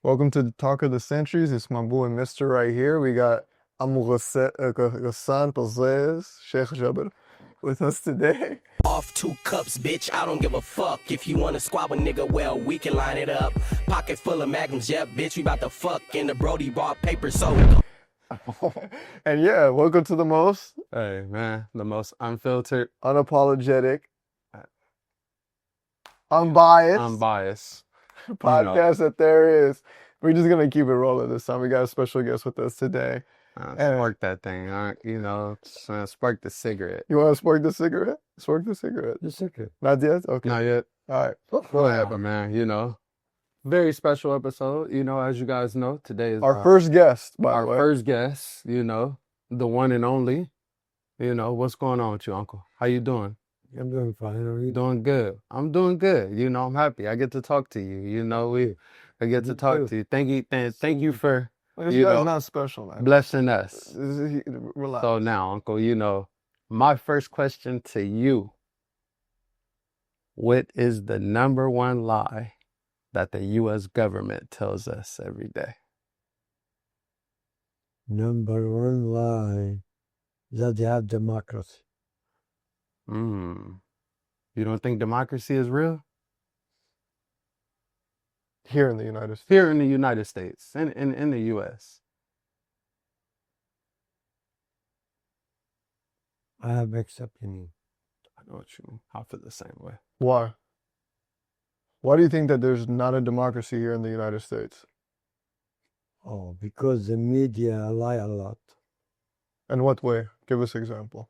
Welcome to the Talk of the Centuries. It's my boy Mister right here. We got Ghassan Perez, Sheikh Jabir with us today. Off 2 cups, bitch, I don't give a fuck. If you wanna squab a nigga, well, we can line it up. Pocket full of magnums, yep, bitch, we bout to fuck. In the Brody bar paper, so. And yeah, welcome to the most Hey man, the most unfiltered, unapologetic, unbiased podcast that there is. We're just gonna keep it rolling this time. We got a special guest with us today. spark that thing, spark the cigarette. You want to spark the cigarette? Spark the cigarette. The cigarette. Not yet? Okay. Not yet. All right. Go ahead. But man, very special episode. As you guys know, today is Our first guest, by the our way. first guest. The one and only. What's going on with you, Uncle? How you doing? I'm doing fine. How are you? Doing good. I'm doing good. I'm happy. I get to talk to you. I get to talk to you. Thank you for This guy's not special, man. blessing us. Relax. So now, Uncle, my first question to you, what is the number one lie that the U.S. government tells us every day? Number one lie that they have democracy. You don't think democracy is real? Here in the United States. Here in the United States, in the U.S. I have mixed opinion. I know what you mean. I feel the same way. Why? Why do you think that there's not a democracy here in the United States? Oh, because the media lie a lot. In what way? Give us an example.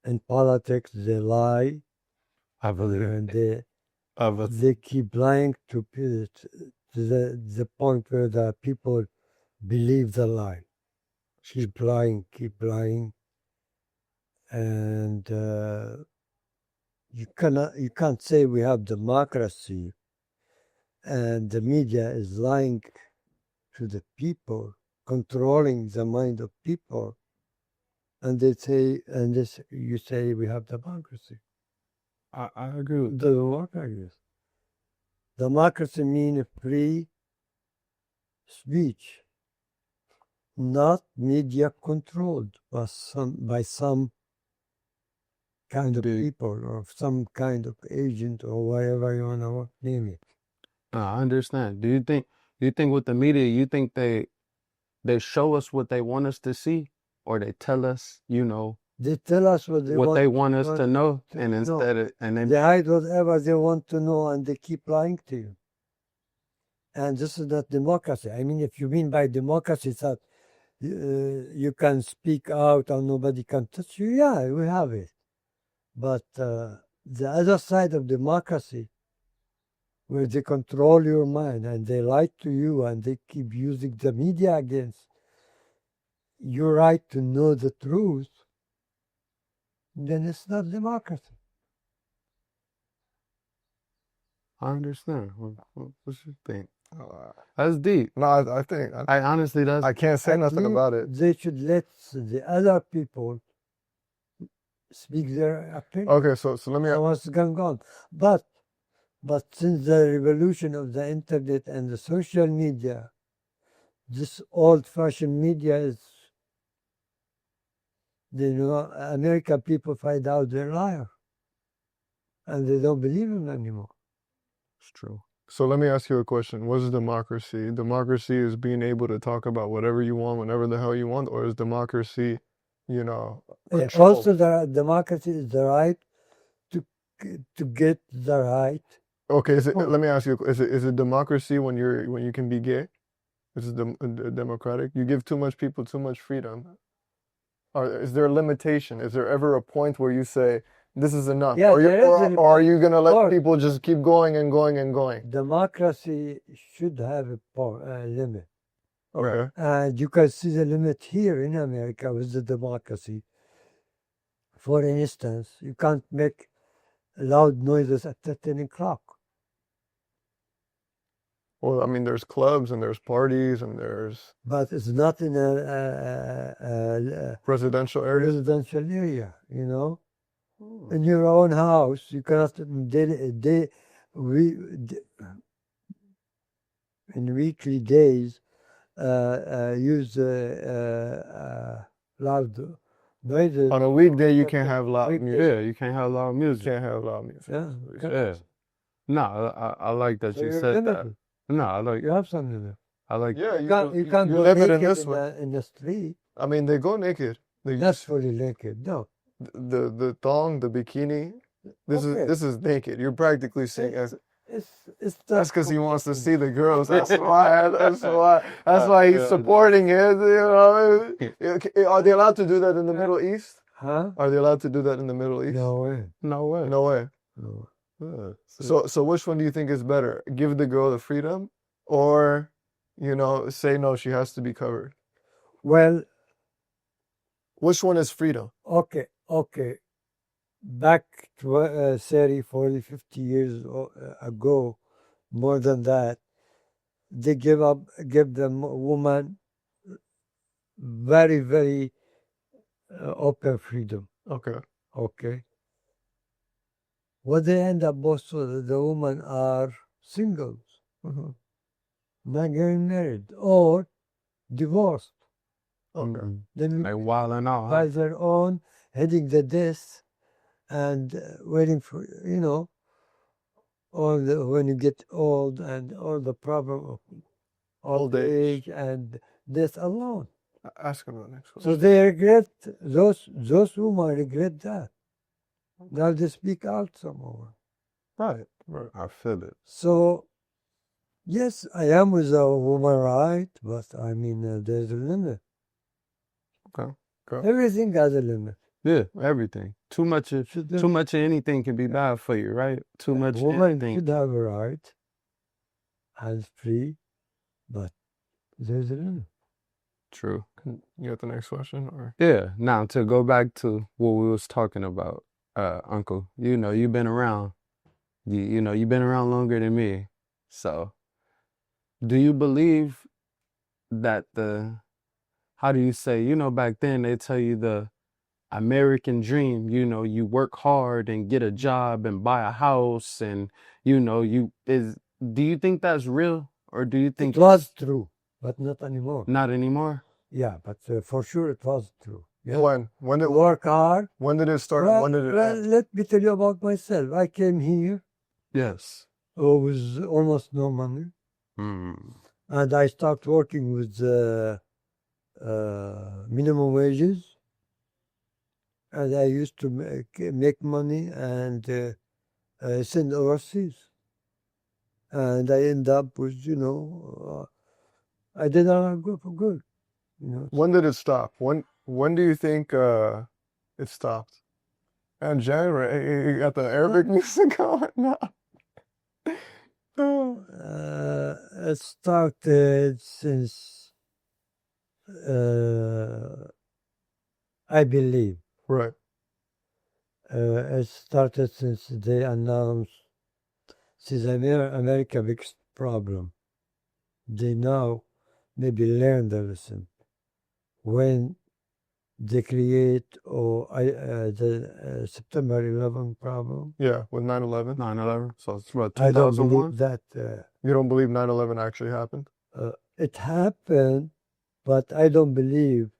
In politics, they lie, I believe and it. they keep lying to the point where the people believe the lie. Keep lying, and you can't say we have democracy, and the media is lying to the people, controlling the mind of people, and you say we have democracy. I agree with The democracy. Democracy means free speech, not media controlled by some kind of people or some kind of agent or whatever you want to name it. I understand. Do you think with the media, you think they show us what they want us to see, or they tell us, They tell us what they want us to know, and instead they hide whatever they want to know, and they keep lying to you. And this is not democracy. I mean, if you mean by democracy that you can speak out and nobody can touch you, yeah, we have it. But the other side of democracy, where they control your mind and they lie to you and they keep using the media against your right to know the truth, then it's not democracy. I understand. What you think? That's deep. No, I think I honestly does. I can't say nothing about it. They should let the other people speak their opinion. Okay, so let me. What's going on? But since the revolution of the internet and the social media, this old-fashioned media is, American people find out they're liars, and they don't believe them anymore. It's true. So let me ask you a question. What is democracy? Democracy is being able to talk about whatever you want, whenever the hell you want, or is democracy, control? Also, the democracy is the right to get the right. Okay, let me ask you, is it democracy when you can be gay? Is it democratic? You give too much people too much freedom. Or is there a limitation? Is there ever a point where you say, this is enough? Yeah, or are you going to let people just keep going and going and going? Democracy should have a limit. Okay. And you can see the limit here in America with the democracy. For instance, you can't make loud noises at 10 o'clock. Well, I mean, there's clubs and there's parties and there's... But it's not in a residential area? Residential area, In your own house, you cannot... in weekly days use loud noises. On a weekday, you can't have loud Weekday. music. Yeah, you can't have loud You music. can't have loud music. Yeah. Yeah. No, I like that So you you're said that. limited. No, I like You have some limit. I like Yeah, You can't you go limit naked in this way. in the street. I mean, they go naked. They Not just fully naked. No. the thong, the bikini. Okay. This is naked. You're practically saying It's that's not because he wants to completely- see the girls. That's why. That's why he's Yeah. supporting it. You know, are they allowed to do that in the Middle East? Huh? Are they allowed to do that in the Middle East? No way. no way. No way. No. Yeah, So which one do you think is better? Give the girl the freedom, or say no, she has to be covered. Well, Which one is freedom? okay. Back to 30, 40, 50 years ago, more than that, they give the woman very, very open freedom. Okay. Okay. What they end up, most of the women are singles, Mhm. not getting married or divorced. Okay. Mhm. Then They wilding out. by Huh? their own, heading the desk and waiting for, when you get old and all the problem of old age and death alone. Ask him the next one. So they regret, those women regret that. Now they speak out some more. Right. I feel it. So, yes, I am with a woman right, but I mean, there's a limit. Okay. Everything has a limit. Yeah, everything. Too much of anything can be bad for you, right? Too much Woman anything. should have a right and free, but there's a limit. True. You got the next question, or Yeah. Now to go back to what we was talking about, Uncle. You've been around. You've been around longer than me. So, do you believe that how do you say? Back then they tell you the American dream. You work hard and get a job and buy a house, and do you think that's real, or do you think It was true, but not anymore. not anymore? Yeah, but for sure it was true. Yeah. when did Work hard. when did it start? Well, When did it well, end? let me tell you about myself. I came here Yes. with almost no money, Mm. and I started working with minimum wages, and I used to make money and send overseas, and I end up with I did not go for good. When did it stop? When do you think it stopped? And January, you got the Arabic music going now. It started since I believe Right. it started since they announced since America biggest problem. They now maybe learn the lesson when they create the September 11 problem. Yeah, with 9/11. 9/11. So it's about I don't 2001. believe that You don't believe 9/11 actually happened? it happened, but I don't believe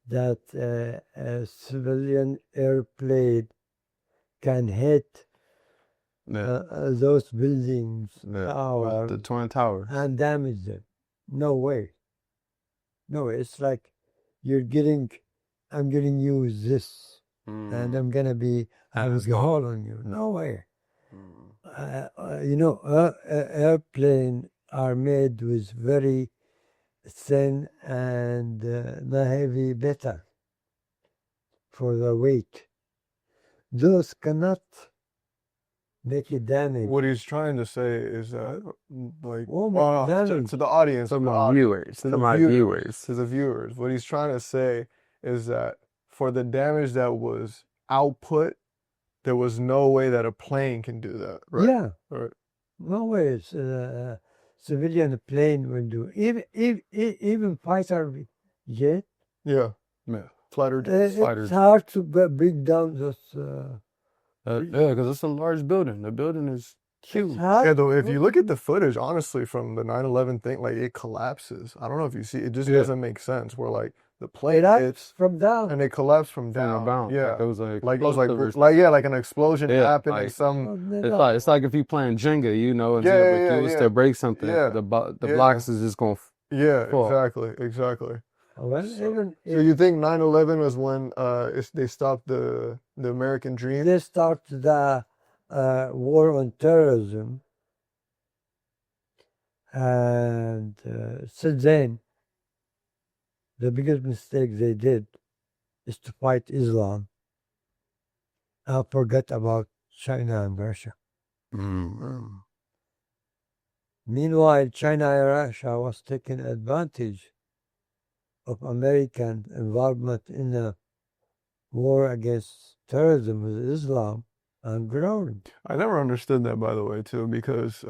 that a civilian airplane can hit Yeah. those buildings Yeah. towers The Twin Towers. and damage them. No way. No way. It's like I'm getting you with this, and I'm gonna be having a hole on you. No way. Airplane are made with very thin and not heavy metal for the weight. Those cannot make it damage. What he's trying to say is that, like, Oh, well, damage. to the audience, To the my audience, viewers. to To the my viewers, viewers. to the viewers, what he's trying to say is that for the damage that was output, there was no way that a plane can do that. Right. Yeah. Right. No way. It's, civilian plane will do. Even fighter jet. Yeah. Yeah. Fighter It's hard to bring down those. Yeah, because it's a large building. The building is Huge. Yeah, though, if you look at the footage, honestly, from the 9/11 thing, like it collapses. I don't know if you see, it just Yeah. doesn't make sense. Where like the plane Right hits from down. and it collapsed from From down. about Yeah, like it was like like it was like explosive or like yeah, like an explosion yeah, happened and like some it's like if you playing Jenga, you know, and yeah you yeah ever yeah refuse yeah to break something, yeah the yeah blocks is just gonna yeah fall. exactly. Well, even So you think 9/11 was when they stopped the American dream? they start the war on terrorism, and since then, the biggest mistake they did is to fight Islam and forget about China and Russia. Mm. Meanwhile, China and Russia was taking advantage of American involvement in the war against terrorism with Islam and growing. I never understood that, by the way, too, because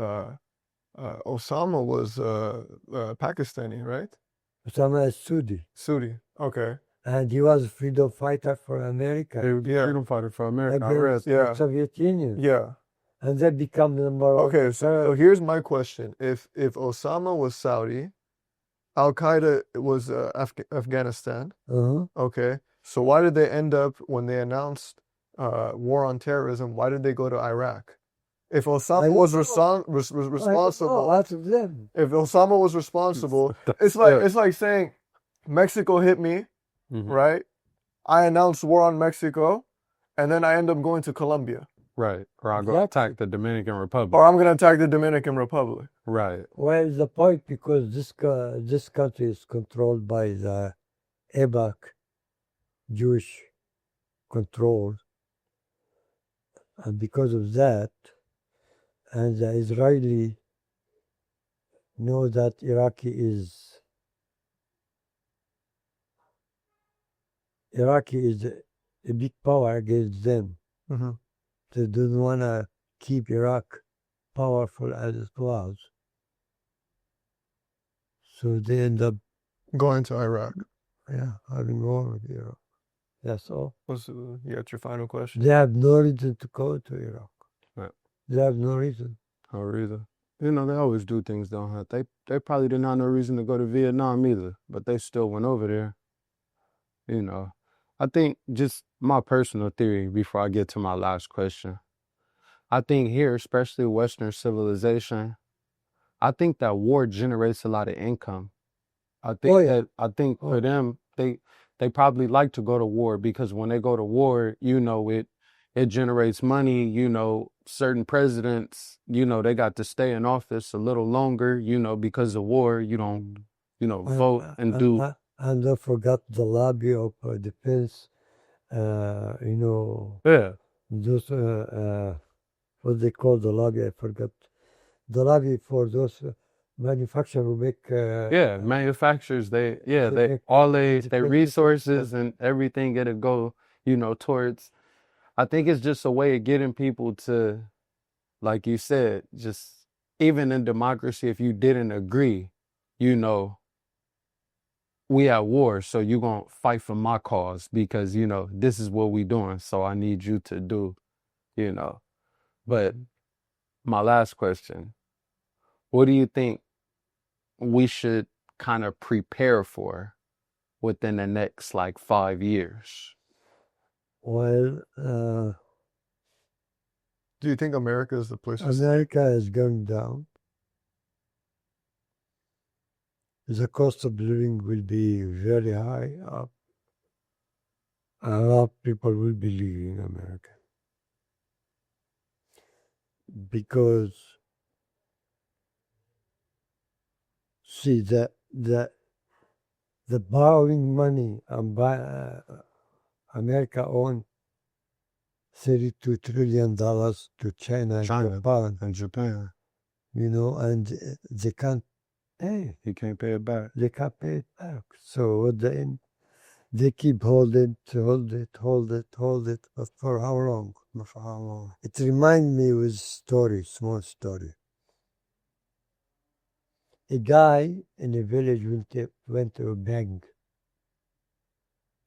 Osama was Pakistani, right? Osama is Saudi, Sudi. Okay. and he was a freedom fighter for America Yeah. Freedom fighter for America. I read. against the Yeah. Soviet Union, Yeah. and they become number one. Okay. So here's my question: If Osama was Saudi, Al Qaeda was Afghanistan. Uh-huh. Okay. So why did they end up when they announced war on terrorism? Why did they go to Iraq? If Osama was responsible, Lots of them. if Osama was responsible, it's like saying Mexico hit me, Mhm. right? I announced war on Mexico, and then I end up going to Colombia, Right. Or I'll go Exactly. attack the Dominican Republic. or I'm gonna attack the Dominican Republic. Right. Where is the point? Because this country is controlled by the Iraq Jewish control, and because of that, and the Israeli know that Iraqi is a big power against them. Mm-hmm. They don't want to keep Iraq powerful as it was. So they end up, Going to Iraq. having war with Iraq. That's all. You got your final question? They have no reason to go to Iraq. Right. They have no reason. Or either. You know, they always do things, don't have. They probably didn't have no reason to go to Vietnam either, but they still went over there. You know, I think just my personal theory before I get to my last question. I think here, especially Western civilization, I think that war generates a lot of income. I think for them, they probably like to go to war because when they go to war, you know, it generates money, you know, certain presidents, you know, they got to stay in office a little longer, you know, because of war, you don't, you know, vote and do. And don't forget the lobby of defense, you know, Yeah. those, what they call the lobby, I forgot. The lobby for those manufacturers who make... Yeah, manufacturers, they make- all they their make resources and everything it'll go, you know, towards. I think it's just a way of getting people to, like you said, just even in democracy, if you didn't agree, you know, we at war, so you gonna fight for my cause because, you know, this is what we doing, so I need you to do, you know. But my last question, what do you think we should kind of prepare for within the next like 5 years? Well, Do you think America is the place to stay? America is going down. The cost of living will be very high up. A lot of people will be leaving America because, see, the borrowing money and America owns $32 trillion to China and Japan, you know, and they can't pay. He can't pay it back. They can't pay it back. So at the end, they keep hold it, but for how long? For how long? It reminds me with small story. A guy in a village went to a bank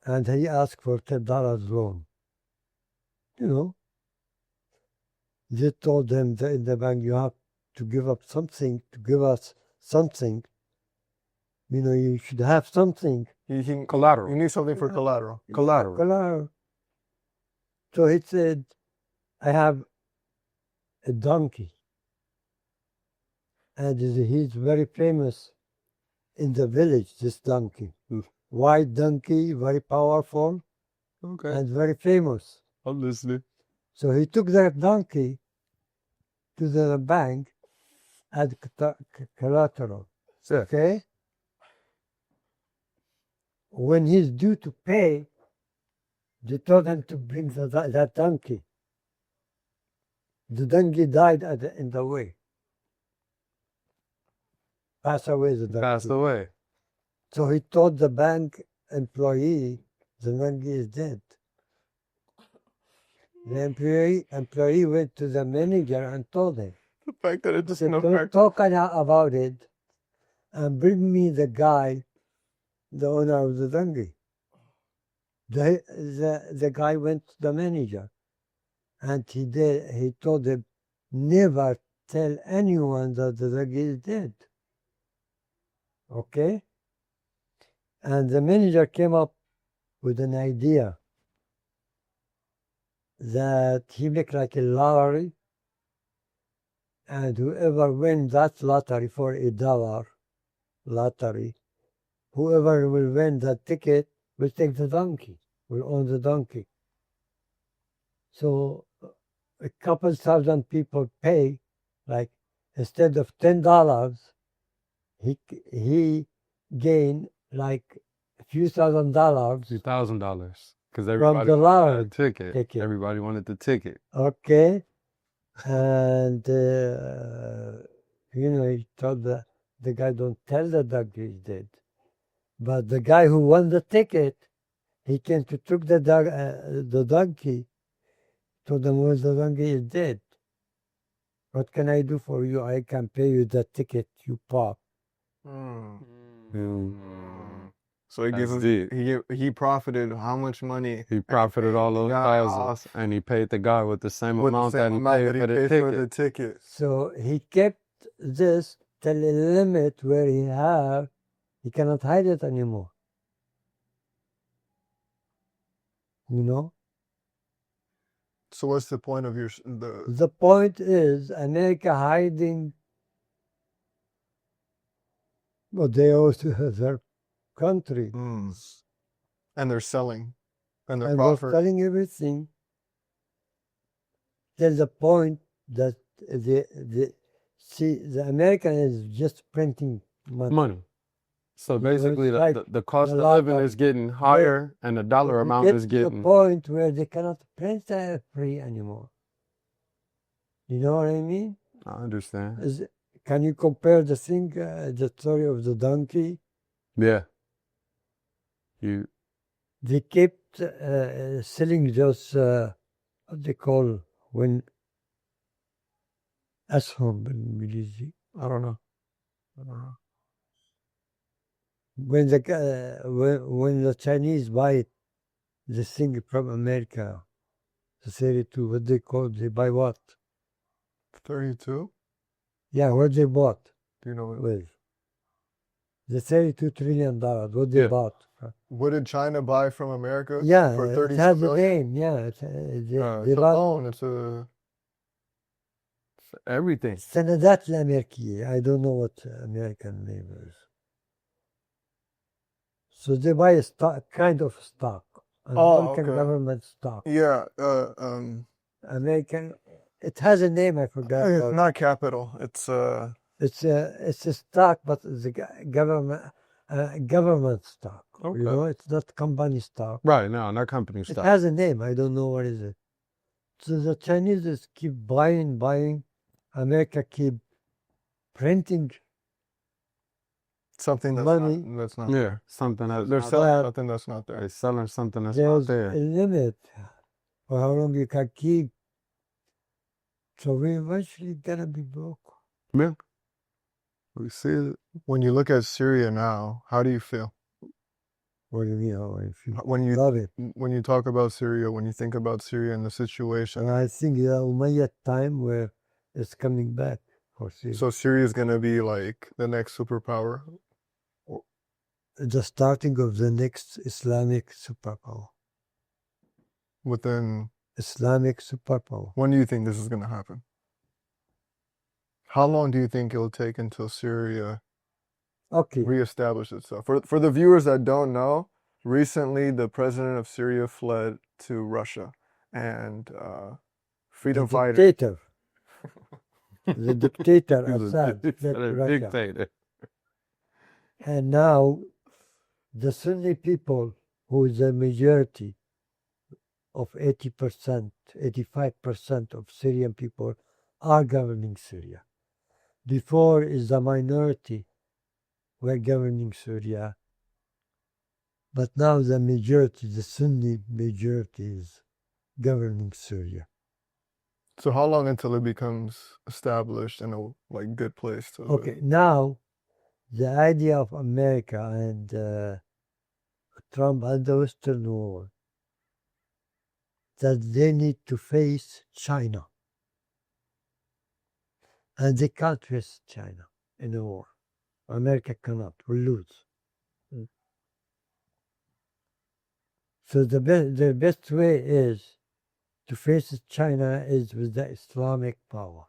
and he asked for $10 loan. You know, They told them that in the bank, you have to give up something to give us something. You know, you should have something. Collateral. You need something for collateral. Collateral. Collateral. So he said, I have a donkey. And he's very famous in the village, this donkey. Mm. White donkey, very powerful, Okay. and very famous. I'm listening. So he took that donkey to the bank as collateral. Yeah. Okay? When he's due to pay, they told him to bring that donkey. The donkey died in the way. Passed away, the donkey. Passed away. So he told the bank employee, the donkey is dead. The employee went to the manager and told him, The fact that it said, doesn't "Don't affect. talk about it and bring me the guy, the owner of the donkey." The guy went to the manager and he told him, never tell anyone that the donkey is dead. Okay? And the manager came up with an idea that he make like a lottery, and whoever wins that lottery for $1 lottery, whoever will win that ticket will take the donkey, will own the donkey. So a couple thousand people pay, like instead of $10, he gained like a few $1,000 $2,000. Because from everybody the wanted lottery the ticket. ticket. Everybody wanted the ticket. Okay, and he told the guy, don't tell the donkey he's dead. But the guy who won the ticket, he came to took the donkey, told them, well, the donkey is dead. What can I do for you? I can pay you the ticket you bought. So he That's gave deep. he profited how much money? He profited all those Yeah, thousands, and he paid the guy with the same with the amount same that he amount paid that he for the paid ticket. for the ticket. So he kept this till a limit where he cannot hide it anymore. You know? So what's the point of The point is America hiding what they owe to their country. And they're selling, and they're And profit. we're selling everything till the point that the American is just printing money. So Because basically, like the cost the of living lottery. is getting higher, and the dollar We amount get is to the getting. point where they cannot print free anymore. You know what I mean? I understand. Can you compare the thing, the story of the donkey? Yeah. They kept selling those, what they call when أسهم بالإنجليزي. I don't know. When the Chinese buy the thing from America, the 32, what they call, they buy what? 32? Yeah, what they bought Do you know what? with? The $32 trillion, what they Yeah. bought. What did China buy from America? Yeah, for it 32 has a billion? name, yeah. It's they a bought loan. It's a Everything. سندات الأمريكية. I don't know what American name is. So they buy a stock, kind of stock, an American okay. government stock. Yeah. American, it has a name, I forgot. It's not capital. It's It's a stock, but it's a government stock. Okay. You know, it's not company stock. Right, no, not company It stock. has a name. I don't know what is it. So the Chinese just keep buying. America keep printing something money. that's not. Yeah, something that's They're not selling there. something that's not there. They're selling something that's There's not there. a limit for how long you can keep. So we eventually gonna be broke. Yeah. We see it. When you look at Syria now, how do you feel? What do you mean? How I feel? When you Love it. when you talk about Syria, when you think about Syria and the situation, And I think the Umayyad time where it's coming back for Syria. so Syria is gonna be like the next superpower. The starting of the next Islamic superpower. Within, Islamic superpower. when do you think this is gonna happen? How long do you think it'll take until Syria Okay. reestablish itself? For the viewers that don't know, recently the president of Syria fled to Russia, and freedom The fighters. dictator. The dictator He was Assad a fled to Russia. dictator. And now the Sunni people, who is a majority of 80%, 85% of Syrian people, are governing Syria. Before is the minority were governing Syria, but now the majority, the Sunni majority, is governing Syria. So how long until it becomes established in a like good place to live? Okay, now the idea of America and Trump and the Western world that they need to face China. And they can't face China in a war. America cannot, will lose. So the best way is to face China is with the Islamic power.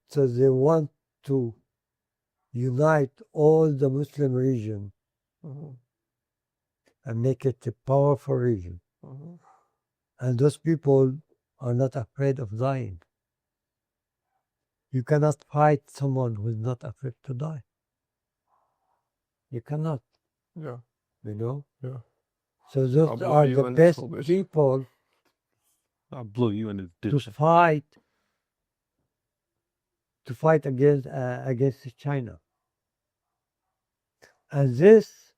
So they want to unite all the Muslim region and make it a powerful region. And those people are not afraid of dying. You cannot fight someone who is not afraid to die. You cannot, Yeah, you know? yeah. So I'll those blow are you the in best this bitch. people I'll blow you in this to ditch. fight against China. And this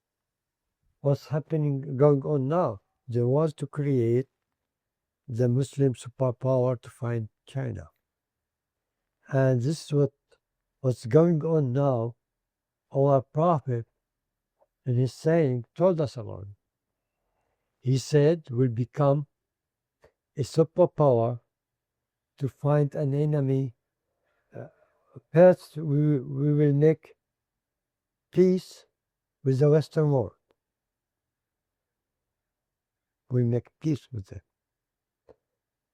what's happening, going on now. They want to create the Muslim superpower to fight China. And this is what's going on now. Our Prophet, in his saying, told us about it. He said we'll become a superpower to find an enemy. First, we will make peace with the Western world. We'll make peace with them.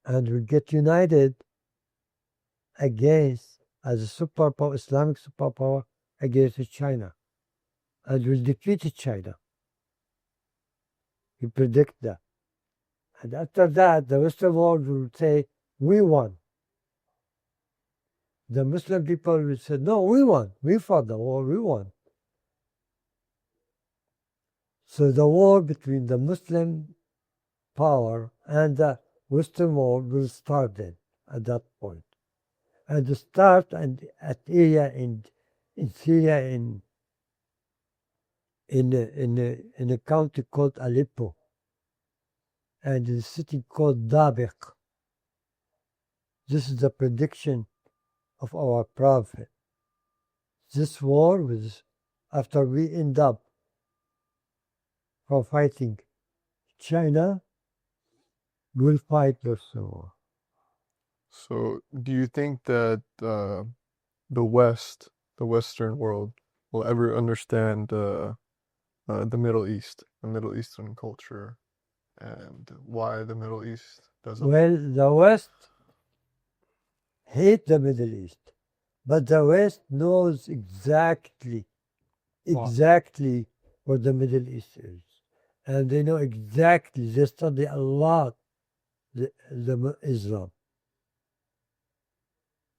And we'll get united against, as a superpower, Islamic superpower, against China. And we'll defeat China. He predicted that. And after that, the Western world will say, we won. The Muslim people will say, no, we won. We fought the war, we won. So the war between the Muslim power and the Western world will start then, at that point. And to start and at area in Syria, in a county called Aleppo, and in a city called Dabiq. This is the prediction of our Prophet. This war was, after we end up from fighting China, we'll fight this war. So do you think that the West, the Western world, will ever understand the Middle East, the Middle Eastern culture, and why the Middle East doesn't? Well, the West hate the Middle East, but the West knows exactly what the Middle East is. And they know exactly, they study a lot the Islam.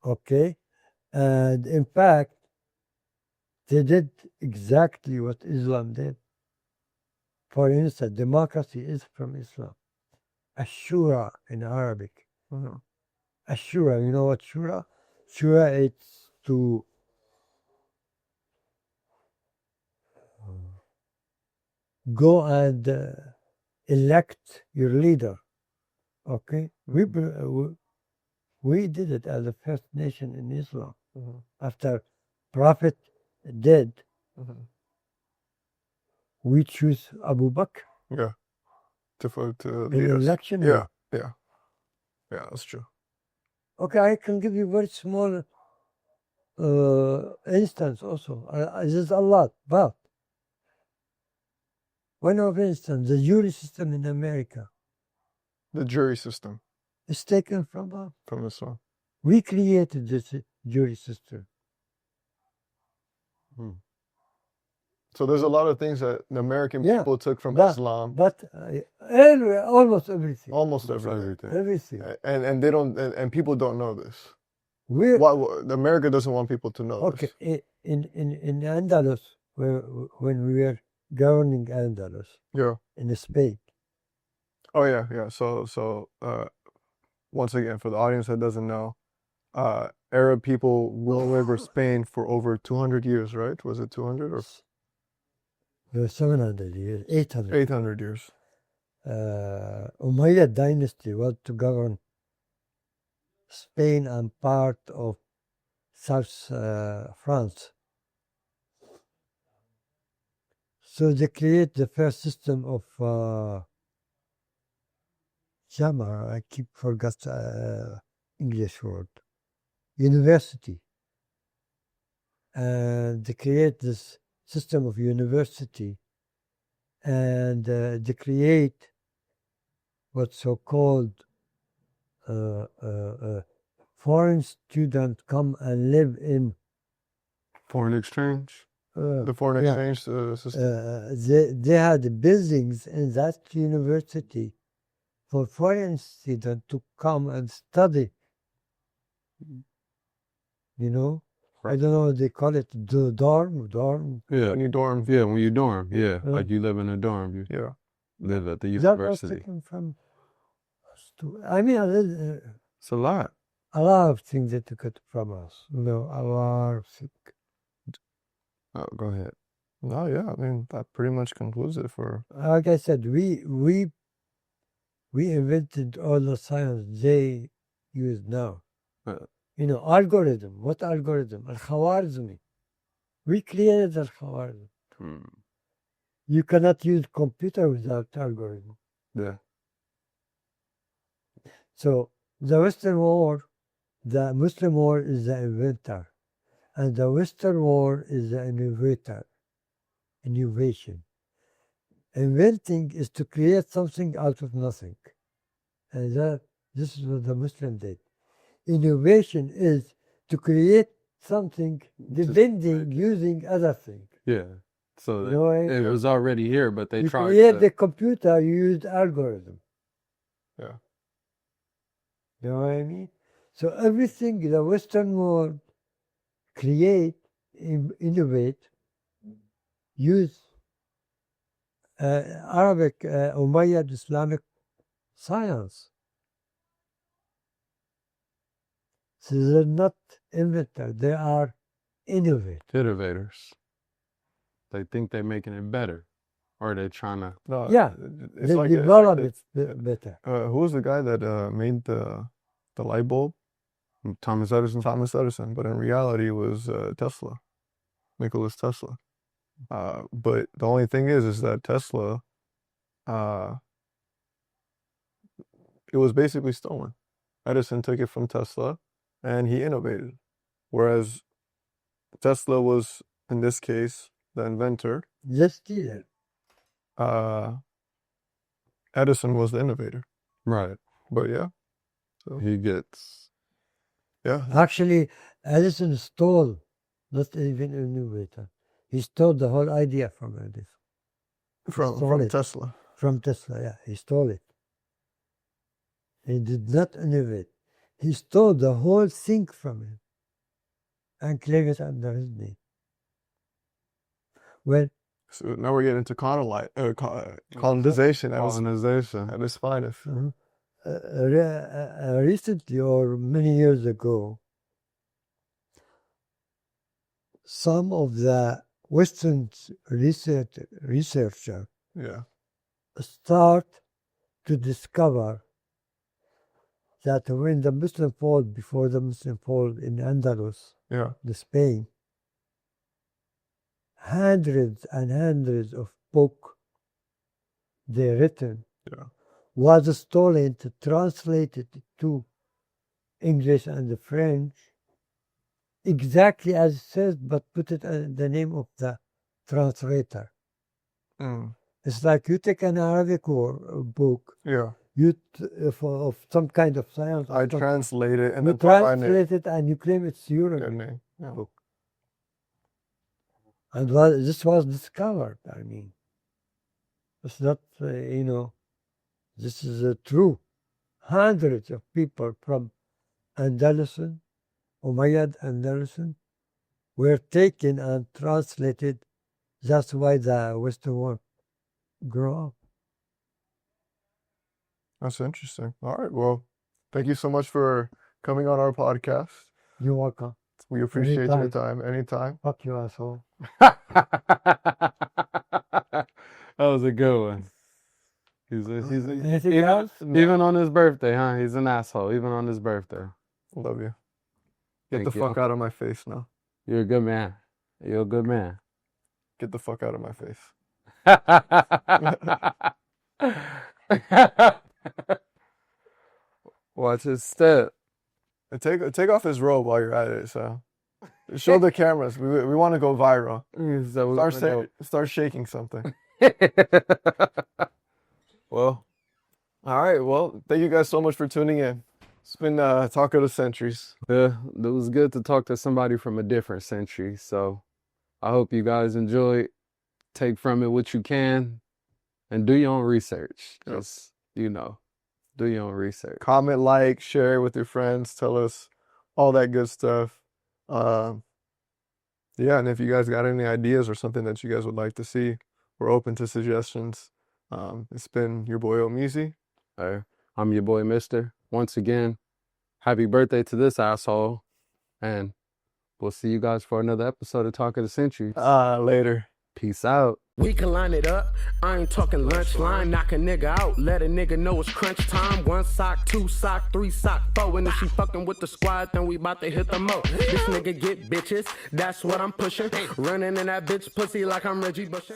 Okay? And in fact, they did exactly what Islam did. For instance, democracy is from Islam. Ashura in Arabic. Ashura, you know what Shura? Shura, it's to go and elect your leader. Okay? We did it as the first nation in Islam. After Prophet dead, we choose Abu Bakr Yeah. To in lead us. election. Yeah. Yeah. Yeah, that's true. Okay, I can give you very small instance also. There's a lot, but one of instance, the jury system in America The jury system is taken from from Islam. we created this jury system. So there's a lot of things that the American Yeah, people took from but- Islam. But almost everything. Almost everything. Everything. And they don't and people don't know this. We're, Why America doesn't want people to know okay, this. in Andalus, when we were governing Andalus Yeah. in Spain, Oh yeah, yeah. So once again, for the audience that doesn't know, Arab people ruled over Spain for over 200 years, right? Was it 200 or there were 700 years, 800. 800 years? Umayyad dynasty was to govern Spain and part of South France. So they create the first system of Jamar. I keep forgot English word. University. And they create this system of university, and they create what's so-called foreign students come and live in. Foreign exchange. The foreign yeah. exchange system. They had buildings in that university for foreign students to come and study. You know, I don't know, they call it the dorm. Yeah. When you dorm. Yeah, when you dorm. Yeah. Like you live in a dorm. You Yeah. live at the That was university. taken from. I mean, It's a lot. a lot of things they took it from us. You know, a lot of things. Oh, go ahead. No, yeah. I mean, that pretty much concludes it for. Like I said, we invented all the science they use now. You know, algorithm. What algorithm? Al-Khwarizmi. We created Al-Khwarizm. You cannot use computer without algorithm. Yeah. So the Western world, the Muslim world is the inventor, and the Western world is the innovator. Innovation. Inventing is to create something out of nothing, and this is what the Muslim did. Innovation is to create something depending using other things. Yeah. So You know what I mean? it was already here, but they You tried create to. the computer, you use algorithm. Yeah. You know what I mean? So everything the Western world create, innovate, use Arabic, Umayyad Islamic science. So they're not inventors, they are innovators. Innovators. They think they're making it better, or they're trying to. No. Yeah, It's They like develop it's it better. who was the guy that made the light bulb? Thomas Edison. Thomas Edison, but in reality it was Tesla, Nicholas Tesla. But the only thing is that Tesla, it was basically stolen. Edison took it from Tesla, and he innovated, whereas Tesla was, in this case, the inventor. Just steal it. Edison was the innovator. Right. But yeah, so He gets. yeah, Actually, Edison stole, not even innovator. He stole the whole idea from Edison. from solid. Tesla. From Tesla, yeah. He stole it. He did not innovate. He stole the whole thing from him and claimed it under his name. Well, So now we're getting into colonization Colonization. at its finest. recently or many years ago, some of the Western researchers Yeah, start to discover that when the Muslim fall, before the Muslim fall in Andalus, yeah, the Spain, hundreds and hundreds of book they written Yeah. was stolen to translate it to English and French exactly as it says, but put it in the name of the translator. Mm. It's like you take an Arabic book, Yeah. of some kind of science. I translate it and you then put my name. translate it and you claim it's your Their name. Yeah. book. And this was discovered. I mean, it's not, this is true. Hundreds of people from Andalusian, Umayyad Andalusian, were taken and translated. That's why the Western world grew up. That's interesting. All right. Well, thank you so much for coming on our podcast. You're welcome. We appreciate your Anytime. time. Anytime. Fuck you, asshole. That was a good one. Anything even, else? even on his birthday, huh? He's an asshole, even on his birthday. Love you. Get Thank the you. fuck out of my face now. You're a good man. You're a good man. Get the fuck out of my face. Watch his step. And take off his robe while you're at it. So show the cameras. We want to go viral. Start shaking something. Well, all right. Well, thank you guys so much for tuning in. It's been Talk of the Centuries. Yeah, it was good to talk to somebody from a different century. So I hope you guys enjoyed. Take from it what you can and do your own research. Yep. Just, do your own research. Comment, like, share with your friends. Tell us all that good stuff. Yeah, and if you guys got any ideas or something that you guys would like to see, we're open to suggestions. It's been your boy Omizi. I'm your boy Mister. Once again, happy birthday to this asshole. And we'll see you guys for another episode of Talk of the Century. Later. Peace out. We can line it up. I ain't talking lunch line. Knock a nigga out. Let a nigga know it's crunch time. 1 sock, 2 sock, 3 sock, 4. And if she fucking with the squad, then we bout to hit them up. This nigga get bitches. That's what I'm pushing. Running in that bitch pussy like I'm Reggie Bush.